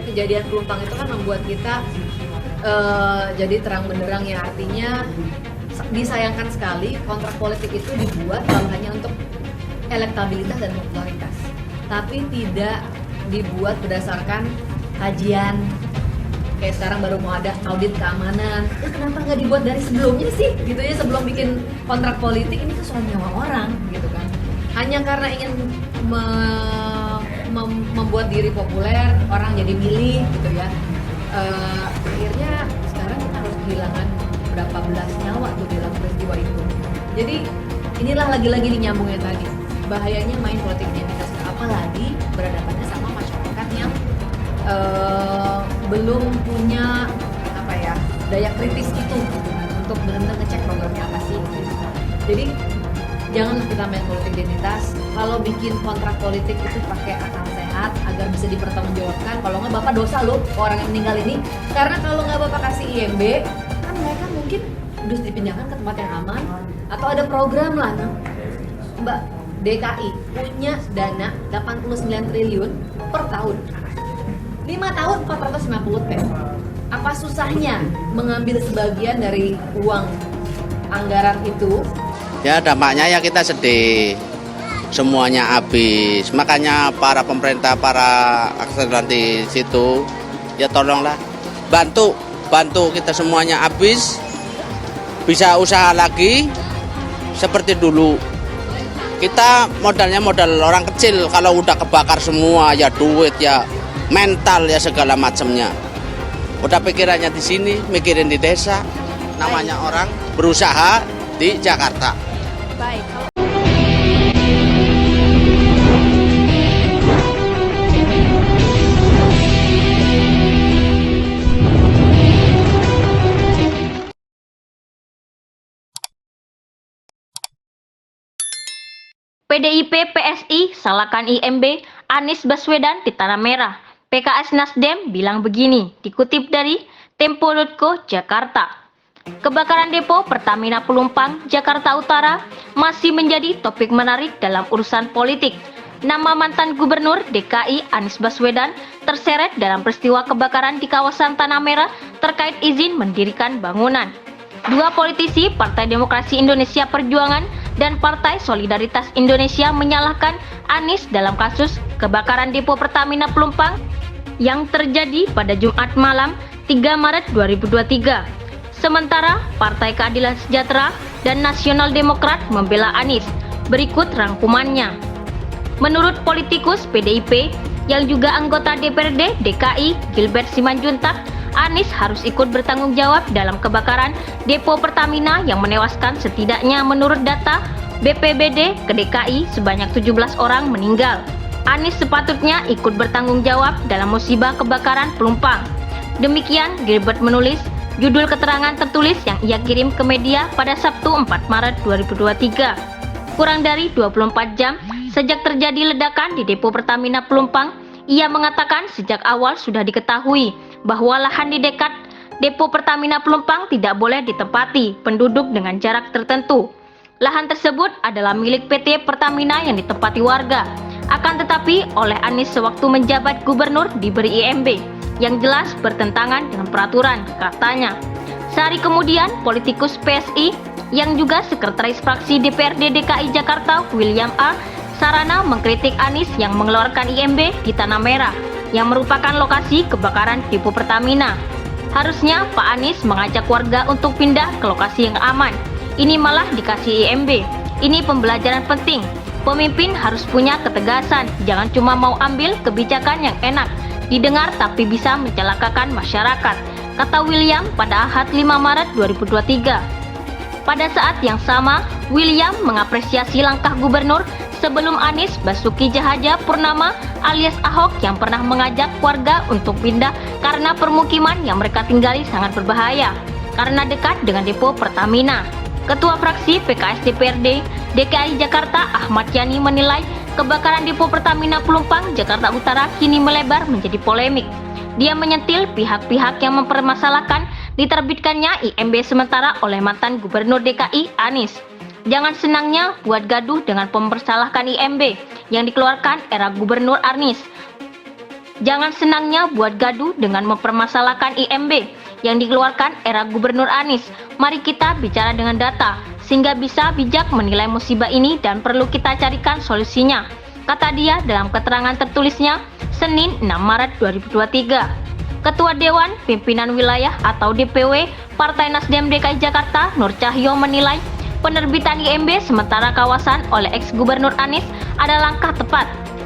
kejadian Pelumpang itu kan membuat kita jadi terang benderang ya, artinya disayangkan sekali kontrak politik itu dibuat kalau hanya untuk elektabilitas dan popularitas, tapi tidak dibuat berdasarkan kajian. Kayak sekarang baru mau ada audit keamanan, kenapa nggak dibuat dari sebelumnya sih gitu ya, sebelum bikin kontrak politik. Ini tuh soal nyawa orang gitu kan, hanya karena ingin membuat diri populer, orang jadi milih gitu ya. Akhirnya sekarang kita harus kehilangan berapa belas nyawa tuh dalam peristiwa itu. Jadi inilah lagi-lagi nyambungnya tadi, bahayanya main politik identitas, apalagi berhadapannya sama masyarakat yang belum punya daya kritis itu gitu, untuk benar-benar ngecek programnya apa sih gitu. Jadi janganlah kita main politik identitas. Kalau bikin kontrak politik itu pakai akal sehat agar bisa dipertanggungjawabkan. Kalau nggak bapak dosa loh orang yang meninggal ini, karena kalau nggak bapak kasih IMB kan mereka mungkin udah dipindahkan ke tempat yang aman, atau ada program lah. Mbak, DKI punya dana 89 triliun per tahun, 5 tahun 450 T. Apa susahnya mengambil sebagian dari uang anggaran itu? Ya dampaknya ya kita sedih, semuanya habis. Makanya para pemerintah, para aksesoris di situ, ya tolonglah bantu kita semuanya habis, bisa usaha lagi seperti dulu. Kita modalnya modal orang kecil, kalau udah kebakar semua ya duit ya mental ya segala macamnya. Udah pikirannya di sini, mikirin di desa. Namanya orang berusaha di Jakarta. Baik. PDIP PSI salahkan IMB Anies Baswedan di Tanah Merah. PKS Nasdem bilang begini, dikutip dari Tempo.co Jakarta. Kebakaran depo Pertamina Pelumpang, Jakarta Utara masih menjadi topik menarik dalam urusan politik. Nama mantan Gubernur DKI Anies Baswedan terseret dalam peristiwa kebakaran di kawasan Tanah Merah terkait izin mendirikan bangunan. Dua politisi Partai Demokrasi Indonesia Perjuangan dan Partai Solidaritas Indonesia menyalahkan Anies dalam kasus kebakaran depo Pertamina Pelumpang yang terjadi pada Jumat malam 3 Maret 2023. Sementara Partai Keadilan Sejahtera dan Nasional Demokrat membela Anies. Berikut rangkumannya. Menurut politikus PDIP yang juga anggota DPRD DKI Gilbert Simanjuntak, Anies harus ikut bertanggung jawab dalam kebakaran depo Pertamina yang menewaskan setidaknya menurut data BPBD ke DKI sebanyak 17 orang meninggal. Anies sepatutnya ikut bertanggung jawab dalam musibah kebakaran Pelumpang. Demikian Gilbert menulis judul keterangan tertulis yang ia kirim ke media pada Sabtu 4 Maret 2023. Kurang dari 24 jam sejak terjadi ledakan di depo Pertamina Pelumpang, ia mengatakan sejak awal sudah diketahui bahwa lahan di dekat depo Pertamina Pelumpang tidak boleh ditempati penduduk dengan jarak tertentu. Lahan tersebut adalah milik PT Pertamina yang ditempati warga. Akan tetapi oleh Anies sewaktu menjabat gubernur diberi IMB yang jelas bertentangan dengan peraturan, katanya. Sehari kemudian politikus PSI yang juga sekretaris fraksi DPRD DKI Jakarta William A. Sarana mengkritik Anies yang mengeluarkan IMB di Tanah Merah yang merupakan lokasi kebakaran depo Pertamina. Harusnya Pak Anies mengajak warga untuk pindah ke lokasi yang aman. Ini malah dikasih IMB. Ini pembelajaran penting. Pemimpin harus punya ketegasan, jangan cuma mau ambil kebijakan yang enak, didengar tapi bisa mencelakakan masyarakat, kata William pada Ahad 5 Maret 2023. Pada saat yang sama, William mengapresiasi langkah gubernur sebelum Anies Basuki Cahayapurnama alias Ahok yang pernah mengajak warga untuk pindah karena permukiman yang mereka tinggali sangat berbahaya karena dekat dengan depo Pertamina. Ketua fraksi PKS DPRD DKI Jakarta Ahmad Yani menilai kebakaran depo Pertamina Pelumpang Jakarta Utara kini melebar menjadi polemik. Dia menyentil pihak-pihak yang mempermasalahkan diterbitkannya IMB sementara oleh mantan Gubernur DKI Anies. Jangan senangnya buat gaduh dengan mempersalahkan IMB yang dikeluarkan era Gubernur Anies. Jangan senangnya buat gaduh dengan mempermasalahkan IMB yang dikeluarkan era Gubernur Anies. Mari kita bicara dengan data, sehingga bisa bijak menilai musibah ini dan perlu kita carikan solusinya, kata dia dalam keterangan tertulisnya Senin 6 Maret 2023. Ketua Dewan Pimpinan Wilayah atau DPW Partai Nasdem DKI Jakarta Nur Cahyo menilai penerbitan IMB sementara kawasan oleh ex-Gubernur Anies adalah langkah tepat.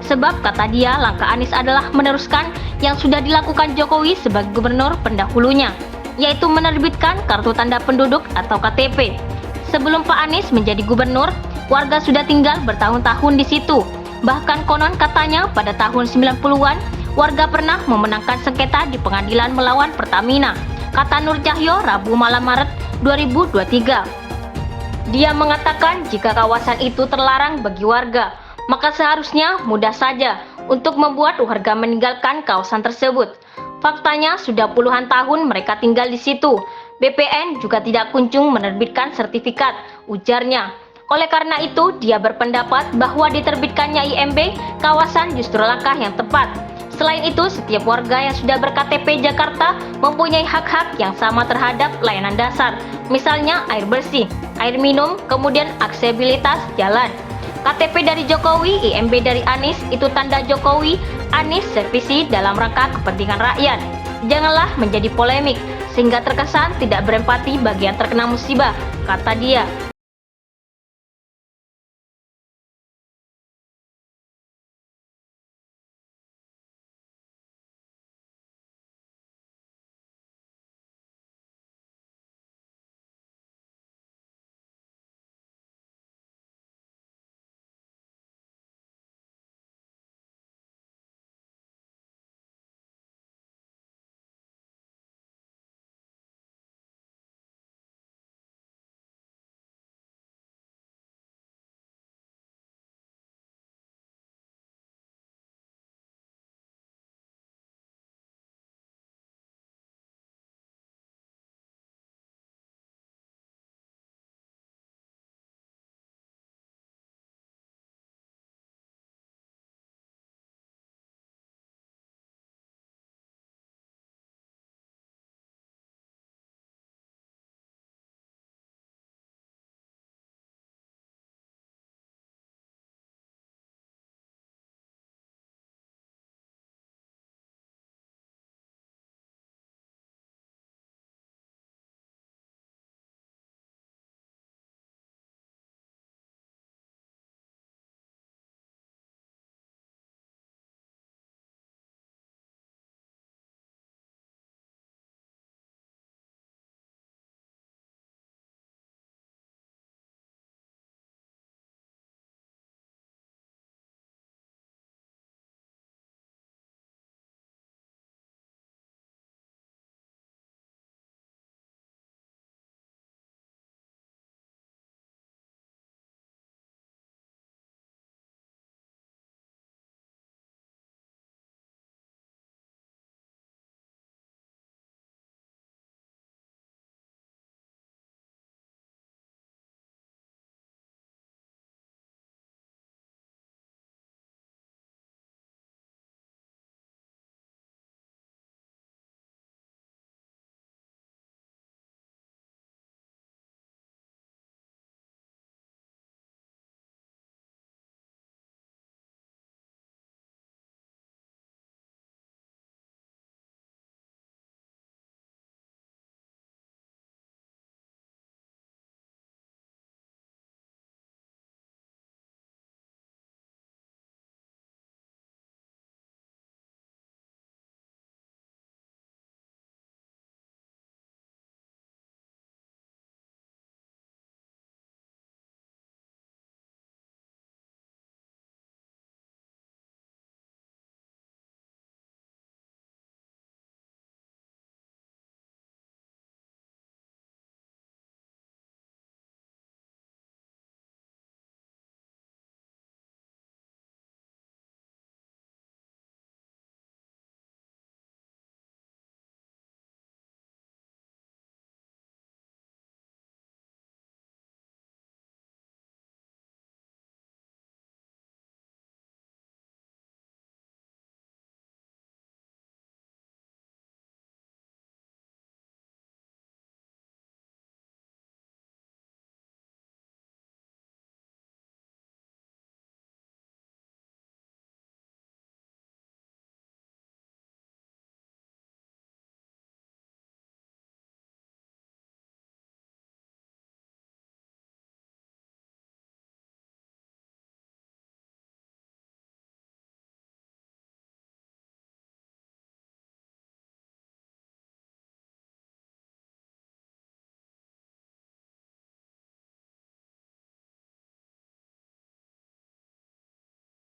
Sebab kata dia langkah Anies adalah meneruskan yang sudah dilakukan Jokowi sebagai gubernur pendahulunya, yaitu menerbitkan kartu tanda penduduk atau KTP. Sebelum Pak Anies menjadi gubernur, warga sudah tinggal bertahun-tahun di situ. Bahkan konon katanya pada tahun 90-an, warga pernah memenangkan sengketa di pengadilan melawan Pertamina, kata Nur Cahyo Rabu malam Maret 2023. Dia mengatakan jika kawasan itu terlarang bagi warga, maka seharusnya mudah saja untuk membuat warga meninggalkan kawasan tersebut. Faktanya sudah puluhan tahun mereka tinggal di situ. BPN juga tidak kunjung menerbitkan sertifikat, ujarnya. Oleh karena itu, dia berpendapat bahwa diterbitkannya IMB kawasan justru langkah yang tepat. Selain itu, setiap warga yang sudah ber-KTP Jakarta mempunyai hak-hak yang sama terhadap layanan dasar, misalnya air bersih, air minum, kemudian aksesibilitas jalan. KTP dari Jokowi, IMB dari Anies, itu tanda Jokowi, Anies sevisi dalam rangka kepentingan rakyat. Janganlah menjadi polemik, sehingga terkesan tidak berempati bagi yang terkena musibah, kata dia.